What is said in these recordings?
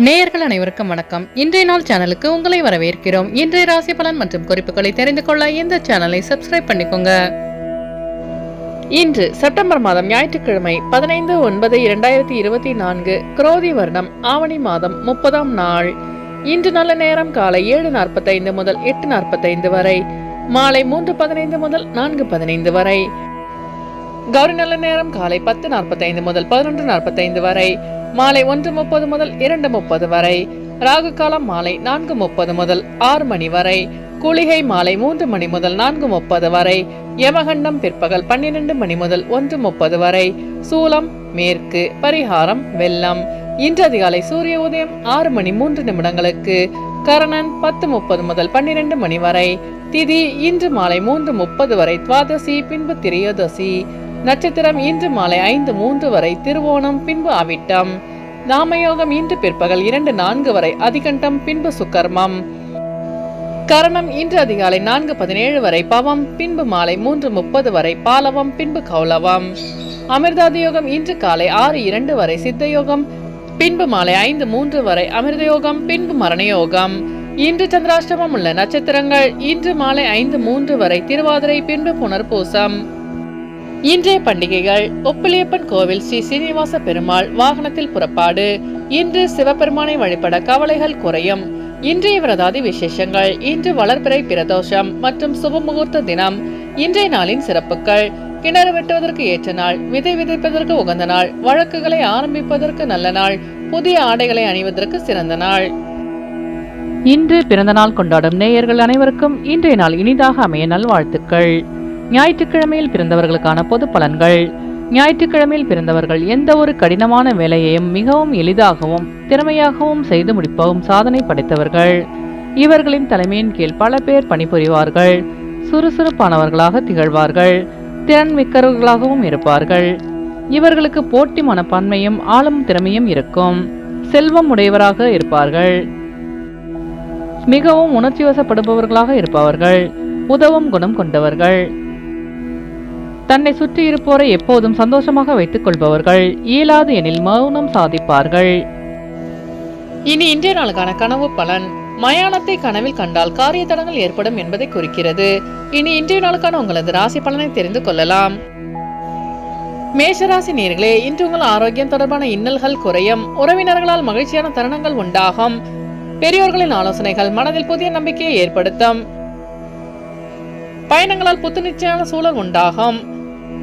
நேயர்கள் அனைவருக்கும் வணக்கம். இன்றைய நாள் சேனலுக்கு உங்களை வரவேற்கிறோம். இன்றைய ராசி பலன் மற்றும் குறிப்புகளை தெரிந்து கொள்ள இந்த சேனலை சப்ஸ்கிரைப் பண்ணிக்கோங்க. இன்று செப்டம்பர் மாதம் ஞாயிற்றுக்கிழமை 15/9/2024 குரோதி வருடம் ஆவணி மாதம் 30ஆம் நாள். இன்று நல்ல நேரம் காலை 7:45 முதல் 8:45 வரை, மாலை 3:15 முதல் 4:15 வரை. கௌரி நல்ல நேரம் காலை 10:45 முதல் 11:45 வரை, மாலை 1:30 முதல் 2:30 வரை. ராகு காலம் மாலை 4:30 முதல் 6 மணி வரை. குளிகை மாலை 3 மணி முதல் 4:30 வரை. யமகண்டம் பிற்பகல் 12 மணி முதல் 1:30 வரை. சூலம் மேற்கு. பரிகாரம் வெள்ளம். இன்று அதிகாலை சூரிய உதயம் 6 மணி 3 நிமிடங்களுக்கு. கரணன் 10:30 முதல் 12 மணி வரை. திதி இன்று மாலை 3:30 வரை துவாதசி, பின்பு திரையோதசி. நட்சத்திரம் இன்று மாலை 5:03 வரை திருவோணம், பின்பு அவிட்டம். நாமயோகம் இன்று பிற்பகல் 2:04 வரை அதிகண்டம், பின்பு சுக்கர்மம். கரணம் இன்று அதிகாலை 4:17 வரை பவம், பின்பு மாலை 3:30 வரை பாலவம், பின்பு கௌலவம். அமிர்தாதியோகம் இன்று காலை 6:02 வரை சித்தயோகம், பின்பு மாலை 5:03 வரை அமிர்தயோகம், பின்பு மரணயோகம். இன்று சந்திராஷ்டமம் உள்ள நட்சத்திரங்கள் இன்று மாலை 5:03 வரை திருவாதிரை, பின்பு புனர்பூசம். இன்றைய பண்டிகைகள்: ஒப்பிலியப்பன் கோவில் ஸ்ரீ சீனிவாச பெருமாள் வாகனத்தில் புறப்பாடு. இன்று சிவபெருமானை வழிபட கவலைகள் குறையும். இன்றைய விரதாதி விசேஷங்கள்: இன்று வளர்பிறை பிரதோஷம் மற்றும் சுபமுகூர்த்த தினம். இன்றைய நாளின் சிறப்புகள்: கிணறு வெட்டுவதற்கு ஏற்ற நாள், விதை விதைப்பதற்கு உகந்த நாள், வழக்குகளை ஆரம்பிப்பதற்கு நல்ல நாள், புதிய ஆடைகளை அணிவதற்கு சிறந்த நாள். இன்று பிறந்த நாள் கொண்டாடும் நேயர்கள் அனைவருக்கும் இன்றைய நாள் இனிதாக அமைய நல்வாழ்த்துக்கள். ஞாயிற்றுக்கிழமையில் பிறந்தவர்களுக்கான பொது பலன்கள். ஞாயிற்றுக்கிழமையில் பிறந்தவர்கள் எந்த ஒரு கடினமான வேலையையும் மிகவும் எளிதாகவும் திறமையாகவும் செய்து முடிப்பவும் சாதனை படைத்தவர்கள். இவர்களின் தலைமையின் கீழ் பல பேர் பணிபுரிவார்கள். சுறுசுறுப்பானவர்களாக திகழ்வார்கள். திறன் மிக்கவர்களாகவும் இருப்பார்கள். இவர்களுக்கு போட்டி மனப்பான்மையும் ஆளும் திறமையும் இருக்கும். செல்வம் உடையவராக இருப்பார்கள். மிகவும் உணர்ச்சி வசப்படுபவர்களாக இருப்பவர்கள். உதவும் குணம் கொண்டவர்கள். தன்னை சுற்றி இருப்போரை எப்போதும் சந்தோஷமாக வைத்துக் கொள்பவர்கள். இயலாது எனில் மௌனம் சாதிப்பார்கள். இனி இன்றைய நாளுக்கான கனவு பலன். மயானத்தை கனவில் கண்டால் காரிய தடங்கள் ஏற்படும் என்பதை குறிக்கிறது. இனி இன்றைய நாளுக்கான உங்களது ராசி பலனை தெரிந்து கொள்ளலாம். மேஷராசி நேயர்களே, இன்று உங்கள் ஆரோக்கியம் தொடர்பான இன்னல்கள் குறையும். உறவினர்களால் மகிழ்ச்சியான தருணங்கள் உண்டாகும். பெரியோர்களின் ஆலோசனைகள் மனதில் புதிய நம்பிக்கையை ஏற்படுத்தும். பயணங்களால் புத்துணர்ச்சியான சூழல் உண்டாகும்.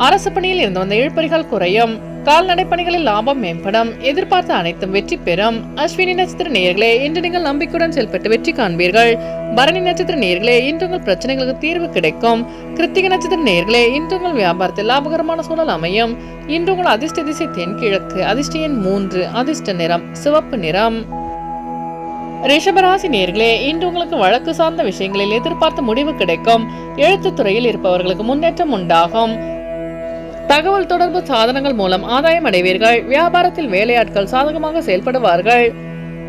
அரசு பணியில் இருந்து வந்த இழுபறிகள் குறையும். கால்நடை பணிகளில் லாபம் மேம்படும். எதிர்பார்த்த அனைத்தும் வெற்றி பெறும். அஸ்வினி நட்சத்திர நேயர்களே, இன்று நீங்கள் நம்பிக்கையுடன் செயல்பட்டு வெற்றி காண்பீர்கள். பரணி நட்சத்திர நேயர்களே, இன்று உங்கள் பிரச்சனைகளுக்கு தீர்வு கிடைக்கும். கிருத்திகை நட்சத்திர நேயர்களே, இன்று உங்கள் வியாபாரத்தில் லாபகரமான சூழல் அமையும். இன்று உங்கள் அதிர்ஷ்ட திசை தென்கிழக்கு. அதிர்ஷ்ட எண் 3. அதிர்ஷ்ட நிறம் சிவப்பு நிறம். ரிஷபராசி நேயர்களே, இன்று உங்களுக்கு வழக்கு சார்ந்த விஷயங்களில் எதிர்பார்த்த முடிவு கிடைக்கும். எழுத்து துறையில் இருப்பவர்களுக்கு முன்னேற்றம் உண்டாகும். தகவல் தொடர்பு சாதனங்கள் மூலம் ஆதாயம் அடைவீர்கள். வியாபாரத்தில் வேலையாட்கள் சாதகமாக செயல்படுவார்கள்.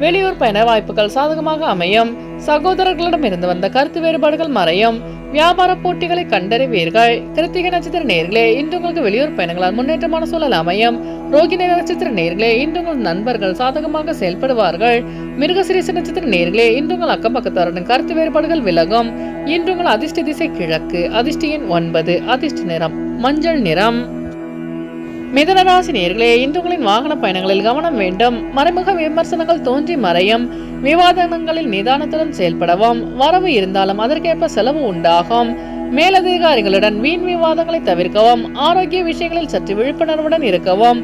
வெளியூர் பயண வாய்ப்புகள் சாதகமாக அமையும். சகோதரர்களிடம் இருந்து வந்த கருத்து வேறுபாடுகள் மறையும். வியாபார போட்டிகளை கண்டறிவீர்கள். கிருத்திகை நட்சத்திர நேயர்களே, இன்று உங்களுக்கு வெளியூர் பயணங்களால் முன்னேற்றமான சூழல் அமையும். ரோகிணி நட்சத்திர நேயர்களே, இன்று உங்கள் நண்பர்கள் சாதகமாக செயல்படுவார்கள். மிருகசீரிஷ நட்சத்திர நேயர்களே, இன்று உங்கள் அக்கம் பக்கத்தாருடன் கருத்து வேறுபாடுகள் விலகும். இன்று உங்கள் அதிர்ஷ்ட திசை கிழக்கு. அதிர்ஷ்ட எண் 9. அதிர்ஷ்ட நிறம் மஞ்சள் நிறம். மிதுனராசி நேயர்களே, இன்று உங்களின் வாகன பயணங்களில் கவனம் வேண்டும். மறைமுக விமர்சனங்கள் தோன்றி மறையும். விவாதங்களில் நிதானத்துடன் செயல்படவும். வரவு இருந்தாலும் அதற்கேற்ப செலவு உண்டாகும். மேலதிகாரிகளுடன் வீண் விவாதங்களை தவிர்க்கவும். ஆரோக்கிய விஷயங்களில் சற்று விழிப்புணர்வுடன் இருக்கவும்.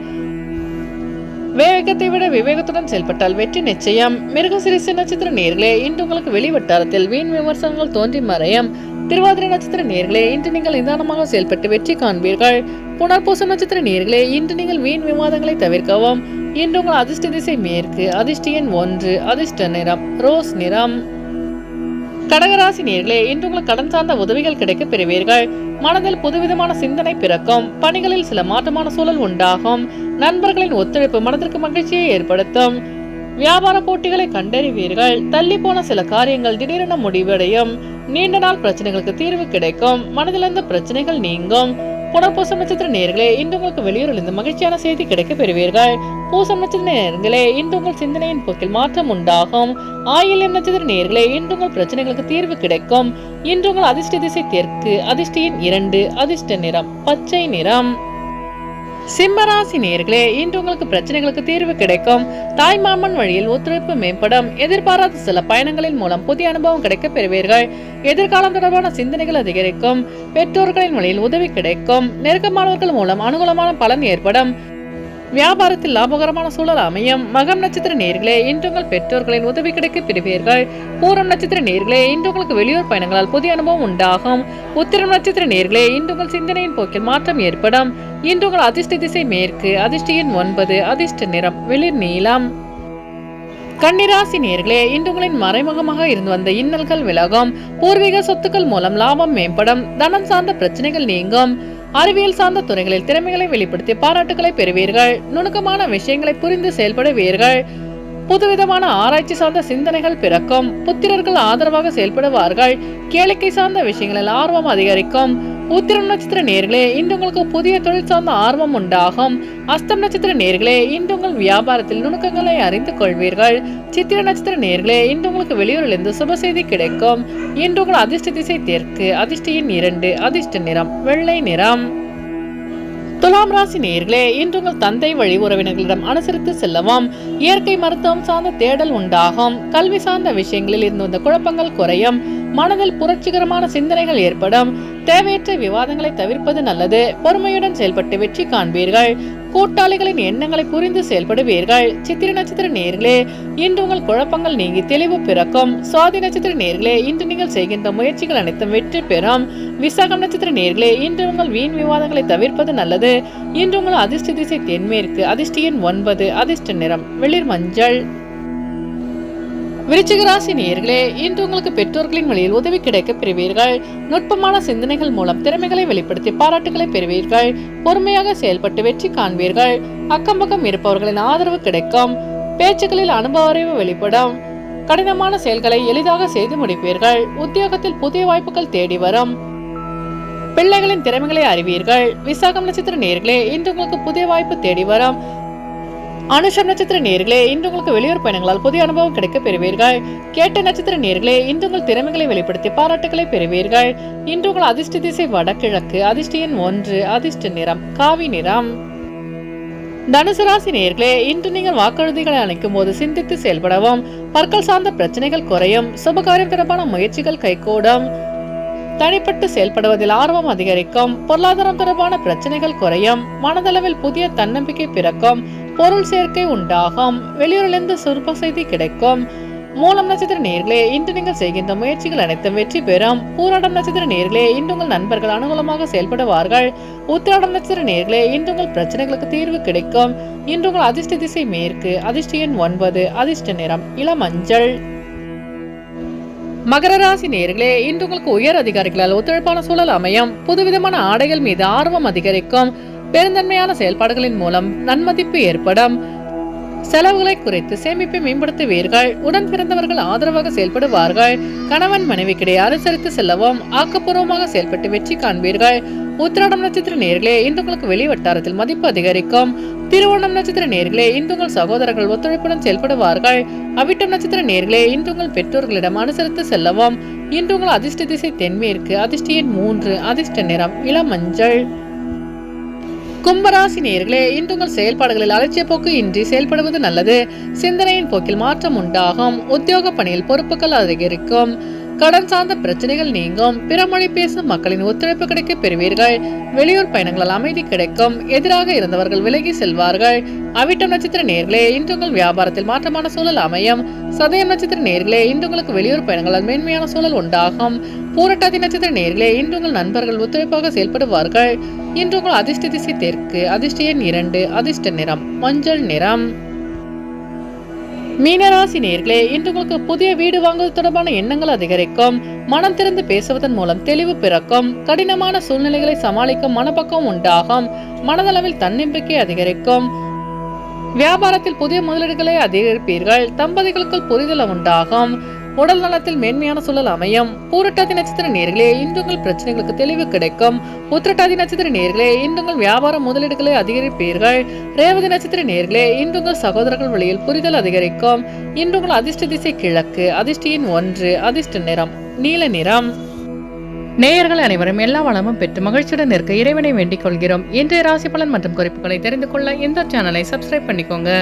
வேகத்தை விட விவேகத்துடன் செயல்பட்டால் வெற்றி நிச்சயம். மிருகசீரிஷ நட்சத்திர நேயர்களே, இன்று உங்களுக்கு வெளிவட்டாரத்தில் வீண் விமர்சனங்கள் தோன்றி மறையும். திருவாதிரை நட்சத்திர நேயர்களே, இன்று நீங்கள் நிதானமாக செயல்பட்டு வெற்றி காண்பீர்கள். புனர்பூசம் நட்சத்திர நேயர்களே, இன்று நீங்கள் வீண் விவாதங்களை தவிர்க்கவும். இன்று உங்கள் அதிர்ஷ்ட திசை மேற்கு. அதிர்ஷ்ட எண் 1. அதிர்ஷ்ட நிறம் ரோஸ் நிறம். கடகராசி நேயர்களே, இன்று உங்களுக்கு கடன் சார்ந்த உதவிகள் கிடைக்க பெறுவீர்கள். மனதில் புதுவிதமான சிந்தனை பிறக்கும். பணிகளில் சில மாற்றமான சூழல் உண்டாகும். நண்பர்களின் ஒத்துழைப்பு மனதிற்கு மகிழ்ச்சியை ஏற்படுத்தும். வியாபார போட்டிகளை கண்டறிவீர்கள். தள்ளி போன சில காரியங்கள் திடீரென முடிவடையும். நீண்ட நாள் பிரச்சனைகளுக்கு தீர்வு கிடைக்கும். மனதிலிருந்த பிரச்சனைகள் நீங்கும். புனர்பூசம் நட்சத்திர நேயர்களே, இன்று உங்களுக்கு வெளியூரிலிருந்து மகிழ்ச்சியான செய்தி கிடைக்க பெறுவீர்கள். பூசம் நட்சத்திர நேயர்களே, இன்று உங்கள் சிந்தனையின் போக்கில் மாற்றம் உண்டாகும். ஆயில்யம் நட்சத்திர நேயர்களே, இன்று உங்கள் பிரச்சனைகளுக்கு தீர்வு கிடைக்கும். இன்று உங்கள் அதிர்ஷ்ட திசை தெற்கு, அதிர்ஷ்ட எண் 2, அதிர்ஷ்ட நிறம் பச்சை நிறம். சிம்மராசி நேயர்களே, இன்று உங்களுக்கு பிரச்சனைகளுக்கு தீர்வு கிடைக்கும். தாய் மாமன் வழியில் ஒத்துழைப்பு மேம்படும். எதிர்பாராத சில பயணங்களின் மூலம் புதிய அனுபவம் கிடைக்க பெறுவீர்கள். எதிர்காலம் தொடர்பான சிந்தனைகள் அதிகரிக்கும். பெற்றோர்களின் வழியில் உதவி கிடைக்கும். நெருக்கமானவர்கள் மூலம் அனுகூலமான பலன் ஏற்படும். வியாபாரத்தில் லாபகரமான சூழல் அமையும். மகம் நட்சத்திர நேயர்களே, இன்று உங்கள் பெற்றோர்களின் உதவி கிடைக்க பெறுவீர்கள். பூரம் நட்சத்திர நேயர்களே, இன்று உங்களுக்கு வெளியூர் பயணங்களால் புதிய அனுபவம் உண்டாகும். உத்திரம் நட்சத்திர நேயர்களே, இன்று உங்கள் சிந்தனையின் போக்கில் மாற்றம் ஏற்படும். இன்று உங்கள் அதிர்ஷ்ட திசை மேற்கு, அதிர்ஷ்ட எண் 9, அதிர்ஷ்ட நிறம் வெளிர் நீலம். கன்னிராசி நேயர்களே, இன்று உங்களின் மறைமுகமாக இருந்து வந்த இன்னல்கள் விலகும். பூர்வீக சொத்துக்கள் மூலம் லாபம் மேம்படும். தனம் சார்ந்த பிரச்சனைகள் நீங்கும். அறிவியல் சார்ந்த துறைகளில் திறமைகளை வெளிப்படுத்தி பாராட்டுகளை பெறுவீர்கள். நுணுக்கமான விஷயங்களை புரிந்து செயல்படுவீர்கள். புதுவிதமான ஆராய்ச்சி சார்ந்த சிந்தனைகள் பிறக்கும். புத்திரர்கள் ஆதரவாக செயல்படுவார்கள். கேளிக்கை சார்ந்த விஷயங்களில் ஆர்வம் அதிகரிக்கும். உத்திரம் நட்சத்திர நேயர்களே, இன்று உங்களுக்கு புதிய தொழில் சார்ந்த ஆர்வம் உண்டாகும். அஸ்தம் நட்சத்திர நேயர்களே, இன்று உங்கள் வியாபாரத்தில் நுணுக்கங்களை அறிந்து கொள்வீர்கள். சித்திர நட்சத்திர நேயர்களே, இன்று உங்களுக்கு வெளியூரிலிருந்து சுப செய்தி கிடைக்கும். இன்று உங்கள் அதிர்ஷ்ட திசை தெற்கு, அதிர்ஷ்ட எண் 2, அதிர்ஷ்ட நிறம் வெள்ளை நிறம். துலாம் ராசி நேயர்களே, இன்று உங்கள் தந்தை வழி உறவினர்களிடம் அனுசரித்து செல்லவும். இயற்கை மருத்துவம் சார்ந்த தேடல் உண்டாகும். கல்வி சார்ந்த விஷயங்களில் இருந்து வந்த குழப்பங்கள் குறையும். மனதில் புரட்சிகரமான சிந்தனைகள் ஏற்படும். தேவையற்ற விவாதங்களை தவிர்ப்பது நல்லது. பொறுமையுடன் செயல்பட்டு வெற்றி காண்பீர்கள். கூட்டாளிகளின் எண்ணங்களை புரிந்து செயல்படுவீர்கள். சித்திர நட்சத்திர நேயர்களே, இன்று உங்கள் குழப்பங்கள் நீங்கி தெளிவு பிறக்கும். சுவாதி நட்சத்திர நேயர்களே, இன்று நீங்கள் செய்கின்ற முயற்சிகள் அனைத்தும் வெற்றி பெறும். விசாகம் நட்சத்திர நேயர்களே, இன்று உங்கள் வீண் விவாதங்களை தவிர்ப்பது நல்லது. இன்று உங்கள் அதிர்ஷ்ட திசை தென்மேற்கு, அதிர்ஷ்ட எண் 9, அதிர்ஷ்ட நிறம் வெளிர் மஞ்சள். விருச்சிக ராசி நேயர்களே, இன்று உங்களுக்கு பெற்றோர்களின் வழியில் உதவி கிடைக்க பெறுவீர்கள். நுட்பமான சிந்தனைகள் மூலம் திறமைகளை வெளிப்படுத்தி பாராட்டுகளை பெறுவீர்கள். பொறுமையாக செயல்பட்டு வெற்றி காண்பீர்கள். அக்கம் பக்கம் இருப்பவர்களின் ஆதரவு கிடைக்கும். பேச்சுக்களில் அனுபவ அறிவு வெளிப்படும். கடினமான செயல்களை எளிதாக செய்து முடிப்பீர்கள். உத்தியோகத்தில் புதிய வாய்ப்புகள் தேடி வரும். பிள்ளைகளின் திறமைகளை அறிவீர்கள். விசாகம் நட்சத்திர நேயர்களே, இன்று உங்களுக்கு புதிய வாய்ப்பு தேடி வரும். அனுஷம் நட்சத்திர நேயர்களே, இன்று உங்களுக்கு வெளியூர் பயணங்களால் புதிய அனுபவம் கிடைக்க பெறுவீர்கள். கேட்ட நட்சத்திர நேயர்களே, இன்று உங்கள் திறமைகளை வெளிப்படுத்தி பாராட்டுகளை பெறுவீர்கள். இன்று உங்கள் அதிர்ஷ்ட திசை வடகிழக்கு, அதிர்ஷ்ட எண் 1, அதிர்ஷ்ட நிறம் காவி நிறம். தனுசு ராசி நேயர்களே, இன்று நீங்கள் வாக்குறுதிகளை அளிக்கும் போது சிந்தித்து செயல்படவும். பற்கள் சார்ந்த பிரச்சனைகள் குறையும். சுபகாரியம் தொடர்பான முயற்சிகள் கைகூடும். தனிப்பட்டு செயல்படுவதில் ஆர்வம் அதிகரிக்கும். பொருளாதாரம் தொடர்பான பிரச்சனைகள் குறையும். மனதளவில் புதிய தன்னம்பிக்கை பிறக்கும். பொருள் சேர்க்கை உண்டாகும். வெளியூரிலிருந்து சுருப்ப செய்தி கிடைக்கும். மூலம் நட்சத்திர நேயர்களே, இன்று நீங்கள் செய்கின்ற முயற்சிகள் அனைத்தும் வெற்றி பெறும். பூராடம் நட்சத்திர நேயர்களே, இன்று உங்கள் நண்பர்கள் அனுகூலமாக செயல்படுவார்கள். உத்திராடம் நட்சத்திர நேயர்களே, இன்று உங்கள் பிரச்சனைகளுக்கு தீர்வு கிடைக்கும். இன்று உங்கள் அதிர்ஷ்ட திசை மேற்கு, அதிர்ஷ்ட எண் 9, அதிர்ஷ்ட நிறம் இளமஞ்சள். மகர ராசி நேயர்களே, இன்று உங்களுக்கு உயர் அதிகாரிகளால் ஒத்துழைப்பான சூழல் அமையும். புதுவிதமான ஆடைகள் மீது ஆர்வம் அதிகரிக்கும். பெருந்தன்மையான செயல்பாடுகளின் மூலம் நன்மதிப்பு ஏற்படும். செலவுகளை குறைத்து சேமிப்பை மேம்படுத்துவீர்கள். உடன் பிறந்தவர்கள் ஆதரவாக செயல்படுவார்கள். கணவன் மனைவிக்கிடையே அனுசரித்து செல்லவும். ஆக்கப்பூர்வமாக செயல்பட்டு வெற்றி காண்பீர்கள். உத்திராடம் நட்சத்திர நேயர்களே, இன்று உங்களுக்கு வெளி வட்டாரத்தில் மதிப்பு அதிகரிக்கும். திருவோணம் நட்சத்திர நேயர்களே, இன்று உங்கள் சகோதரர்கள் ஒத்துழைப்புடன் செயல்படுவார்கள். அவிட்டம் நட்சத்திர நேயர்களே, இன்று உங்கள் பெற்றோர்களிடம் அனுசரித்து செல்லவும். இன்று உங்கள் அதிர்ஷ்ட திசை தென்மேற்கு, அதிர்ஷ்ட எண் 3, அதிர்ஷ்ட நிறம் இளமஞ்சள். கும்பராசி நேயர்களே, இன்று உங்கள் செயல்பாடுகளில் அலட்சிய போக்கு இன்றி செயல்படுவது நல்லது. சிந்தனையின் போக்கில் மாற்றம் உண்டாகும். உத்தியோக பணியில் பொறுப்புகள் அதிகரிக்கும். கடன் சார்ந்த பிரச்சனைகள் நீங்கும். பிற மொழி பேசும் மக்களின் ஒத்துழைப்பு கிடைக்க பெறுவீர்கள். வெளியூர் பயணங்களால் அமைதி கிடைக்கும். எதிராக இருந்தவர்கள் விலகி செல்வார்கள். அவிட்டம் நட்சத்திர நேயர்களே, இன்று உங்கள் வியாபாரத்தில் மாற்றமான சூழல் அமையும். சதயம் நட்சத்திர நேயர்களே, இன்று உங்களுக்கு வெளியூர் பயணங்களால் மேன்மையான சூழல் உண்டாகும். பூரட்டாதி நட்சத்திர நேயர்களே, இன்று உங்கள் நண்பர்கள் ஒத்துழைப்பாக செயல்படுவார்கள். இன்று உங்கள் அதிர்ஷ்ட திசை தெற்கு, அதிர்ஷ்ட எண் 2, அதிர்ஷ்ட நிறம் மஞ்சள் நிறம். மீனராசி நேயர்களே, இன்று உங்களுக்கு புதிய வீடு வாங்குவது தொடர்பான எண்ணங்கள் அதிகரிக்கும். மனம் திறந்து பேசுவதன் மூலம் தெளிவு பிறக்கும். கடினமான சூழ்நிலைகளை சமாளிக்கும் மனப்பக்குவம் உண்டாகும். மனதளவில் தன்னம்பிக்கை அதிகரிக்கும். வியாபாரத்தில் புதிய முதலீடுகளை அதிகரிப்பீர்கள். தம்பதிகளுக்குள் புரிதல் உண்டாகும். உடல் நலத்தில் மேன்மையான சூழல் அமையும். பூரட்டாதி நட்சத்திர நேயர்களே, இன்று உங்கள் பிரச்சனைகளுக்கு தெளிவு கிடைக்கும். உத்திரட்டாதி நட்சத்திர நேயர்களே, இன்று உங்கள் வியாபார முதலீடுகளை அதிகரிப்பீர்கள். ரேவதி நட்சத்திர நேயர்களே, இன்று உங்கள் சகோதரர்கள் வழியில் புரிதல் அதிகரிக்கும். இன்று உங்கள் அதிர்ஷ்ட திசை கிழக்கு, அதிர்ஷ்ட எண் 1, அதிர்ஷ்ட நிறம் நீல நிறம். நேயர்கள் அனைவரும் எல்லா வளமும் பெற்று மகிழ்ச்சியுடன் இருக்க இறைவனை வேண்டிக் கொள்கிறோம். இன்றைய ராசி பலன் மற்றும் குறிப்புகளை தெரிந்து கொள்ள இந்த சேனலை சப்ஸ்கிரைப் பண்ணிக்கோங்க.